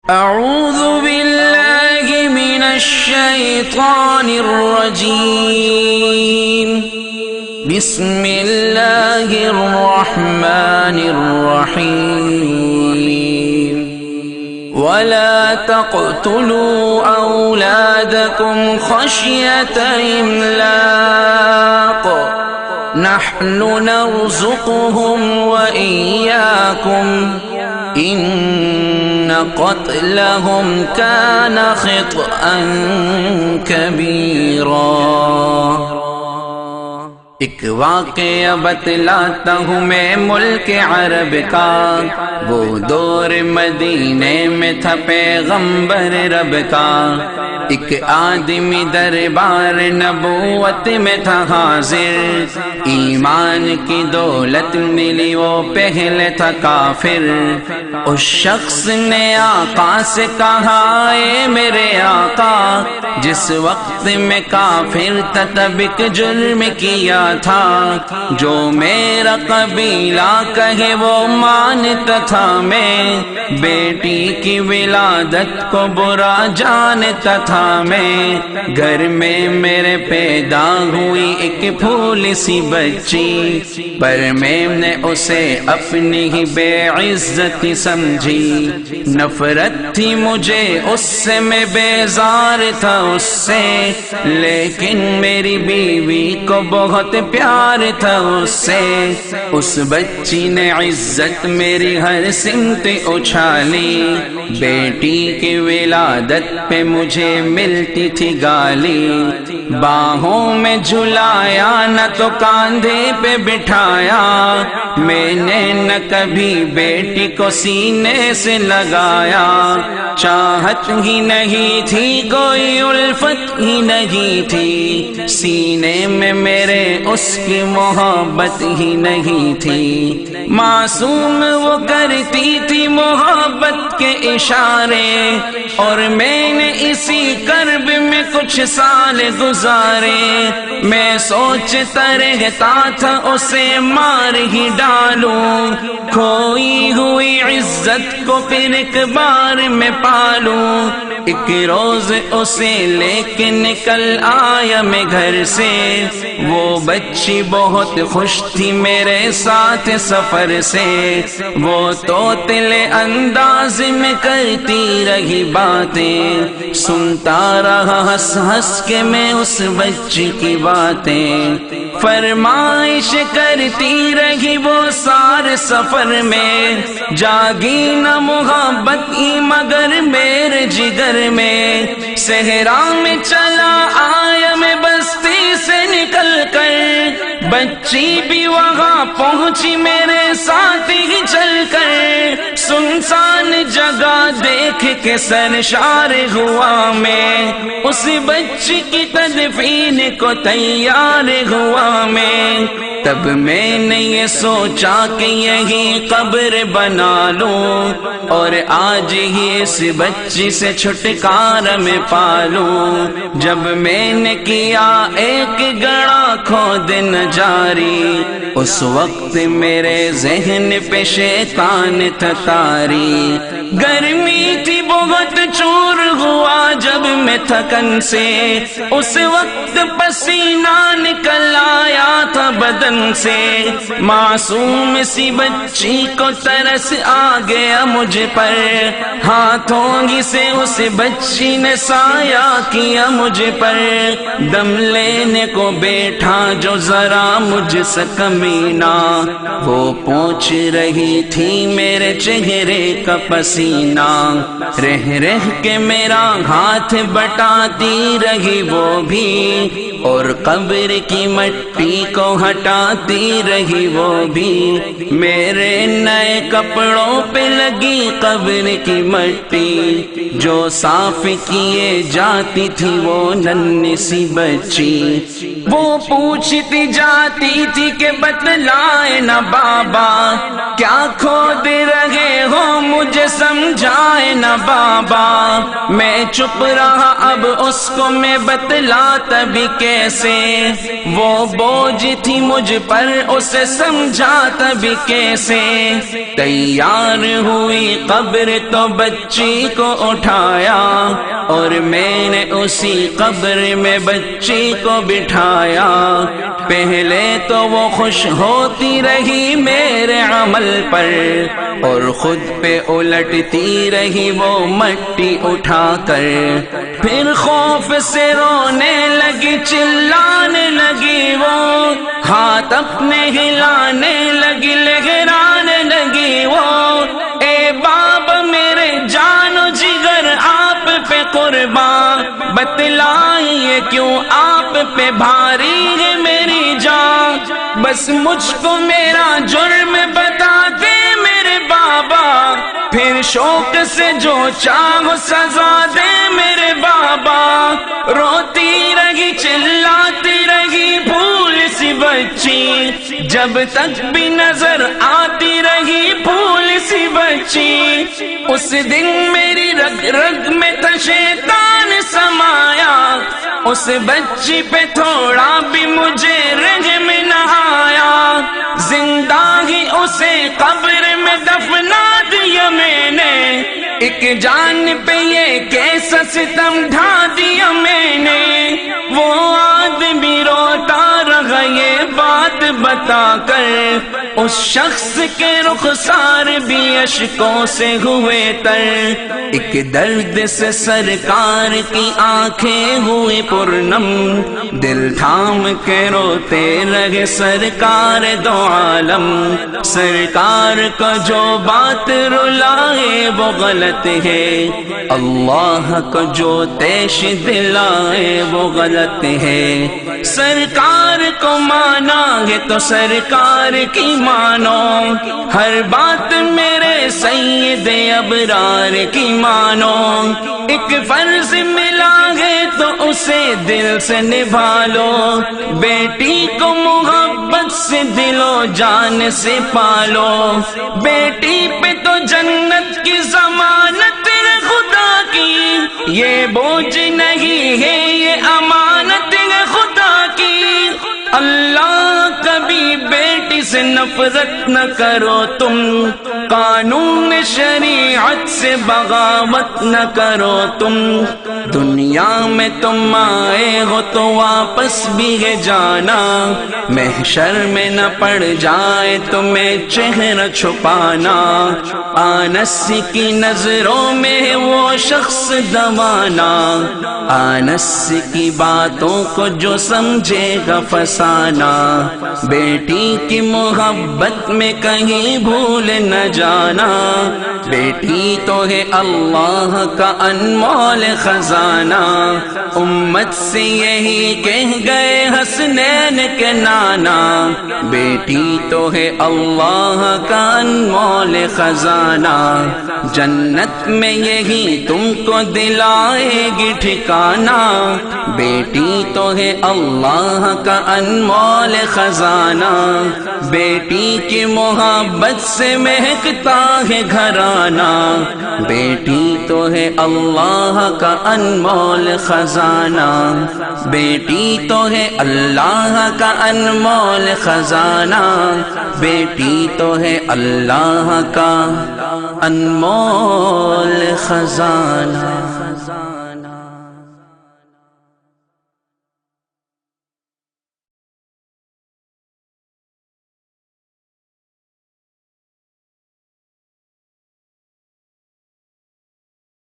اعوذ باللہ من الشیطان الرجیم بسم اللہ الرحمن الرحیم ولا تقتلوا اولادکم خشیۃ املاق نحن نرزقهم وإياكم ان قتلهم كان خطأ كبيرا۔ ایک واقعہ بتلاتا ہوں میں ملک عرب کا، وہ دور مدینے میں تھا پیغمبر رب کا۔ ایک آدمی دربار نبوت میں تھا حاضر، ایمان کی دولت ملی وہ پہلے تھا کافر۔ اس شخص نے آقا سے کہا اے میرے آقا، جس وقت میں کافر تھا تب ایک جرم کیا تھا، جو میرا قبیلہ کہے وہ مانتا تھا۔ میں بیٹی کی ولادت کو برا جانتا تھا۔ میں گھر میں میرے پیدا ہوئی ایک پھولی سی بچی، پر میں نے اسے اپنی ہی بے عزتی سمجھی۔ نفرت تھی مجھے اس سے، میں بیزار تھا اس سے، لیکن میری بیوی کو بہت پیار تھا اس سے۔ اس بچی نے عزت میری ہر سمت اچھالی، بیٹی کی ولادت پہ مجھے ملتی تھی گالی۔ باہوں میں جھلایا نہ تو کاندھے پہ بٹھایا، میں نے نہ کبھی بیٹی کو سینے سے لگایا۔ چاہت ہی نہیں تھی، کوئی الفت ہی نہیں تھی، سینے میں میرے اس کی محبت ہی نہیں تھی۔ معصوم وہ کرتی تھی محبت کے اشارے، اور میں نے اسی کرب میں کچھ سال گزارے۔ میں سوچتا رہتا تھا اسے مار ہی ڈالوں، کھوئی ہوئی عزت کو پھر ایک بار میں پالوں۔ ایک روز اسے لے کے نکل آیا میں گھر سے، وہ بچی بہت خوش تھی میرے ساتھ سفر سے۔ وہ توتلے انداز میں کرتی رہی باتیں، سنتا رہا ہنس ہنس کے میں اس بچی کی باتیں۔ فرمائش کرتی رہی وہ سارے سفر میں، جاگی نہ محبت ہی مگر میرے جگر میں۔ صحرا میں چلا آیا میں بستی سے نکل کر، بچی بھی وہاں پہنچی میرے ساتھ ہی چل کر۔ سنسان جگہ دیکھ کے سرشار ہوا میں، اس بچی کی تدفین کو تیار ہوا میں۔ تب میں نے یہ سوچا کہ یہی قبر بنا لوں، اور آج ہی اس بچی سے چھٹکارا میں پالوں۔ جب میں نے کیا ایک گڑا کھود نہ جاری، اس وقت میرے ذہن پہ شیطان تھا طاری۔ گرمی تھی بہت چور ہوا جب میں تھکن سے، اس وقت پسینہ نکل آیا تھا بدن سے۔ معصوم سی بچی کو ترس آ گیا مجھ پر، ہاتھوں ہی سے اس بچی نے سایہ کیا مجھ پر۔ دم لینے کو بیٹھا جو ذرا مجھ سے کمینہ، وہ پوچھ رہی تھی میرے چہرے کا پسینہ۔ رہ رہ کے میرا ہاتھ بٹاتی رہی وہ بھی، اور قبر کی مٹی کو ہٹاتی رہی وہ بھی۔ میرے نئے کپڑوں پہ لگی قبر کی مٹی، جو صاف کیے جاتی تھی وہ ننھی سی بچی۔ وہ پوچھتی جاتی تھی کہ بتلائے نا بابا، کیا کھود رہے ہو مجھے سمجھ سمجھائے نہ بابا، میں چپ رہا اب اس کو میں بتلاتا بھی کیسے، وہ بوجھ تھی مجھ پر اسے سمجھاتا بھی کیسے، تیار ہوئی قبر تو بچی کو اٹھایا، اور میں نے اسی قبر میں بچی کو بٹھایا، پہلے تو وہ خوش ہوتی رہی میرے عمل پر، اور خود پہ الٹتی رہی وہ مٹی اٹھا کر، پھر خوف سے رونے لگی چلانے لگی وہ، ہاتھ اپنے ہلانے لگی لہرانے لگی وہ، اے باب میرے جان و جگر آپ پہ قربان، بتلائیے کیوں آپ پہ بھاری ہے میری جان، بس مجھ کو میرا جرم بتا دے میرے بابا، پھر شوق سے جو چاہو سزا دے میرے بابا، روتی رہی چلاتی رہی پھول سی بچی، جب تک بھی نظر آتی رہی پھول سی بچی، اس دن میری رگ رگ میں تھا شیطان سمایا، اس بچی پہ تھوڑا بھی مجھے رحم نہ آیا، زندہ ہی اسے قبر میں دفنا دیا میں نے، ایک جان پہ یہ کیسا ستم ڈھا دیا میں نے، وہ آدمی روتا رہا یہ بات بتا کر، اس شخص کے رخسار بھی اشکوں سے ہوئے تر، ایک درد سے سرکار کی آنکھیں ہوئی پرنم، دل تھام کے روتے رہے سرکار دو عالم، سرکار کو جو بات رلائے وہ غلط ہے، اللہ کو جو تیش دلائے وہ غلط ہے، سرکار کو مانا ہے تو سرکار کی مانو، ہر بات میرے سید ابرار کی مانو، ایک فرض ملا ہے تو اسے دل سے نبھا لو، بیٹی کو محبت سے دل و جان سے پالو، بیٹی پہ تو جنت کی ضمانت ہے خدا کی، یہ بوجھ نہیں ہے یہ امانت ہے خدا کی، اللہ کبھی بیٹی سے نفرت نہ کرو تم، قانون شریعت سے بغاوت نہ کرو تم، دنیا میں تم آئے ہو تو واپس بھی ہے جانا، محشر میں نہ پڑ جائے تمہیں چہرہ چھپانا، آنس کی نظروں میں وہ شخص دوانا، آنس کی باتوں کو جو سمجھے گا فسانا، بیٹی کی محبت میں کہیں بھول نہ جانا، بیٹی تو ہے اللہ کا انمول خزانہ، امت سے یہی کہہ گئے حسنین کے نانا، بیٹی تو ہے اللہ کا انمول خزانہ، جنت میں یہی تم کو دلائے گی ٹھکانہ، بیٹی تو ہے اللہ کا انمول خزانہ، بیٹی کی محبت سے مہکتا ہے گھرانہ، بیٹی تو ہے اللہ کا انمول خزانہ، بیٹی تو ہے اللہ کا انمول خزانہ، بیٹی تو ہے اللہ کا انمول خزانہ۔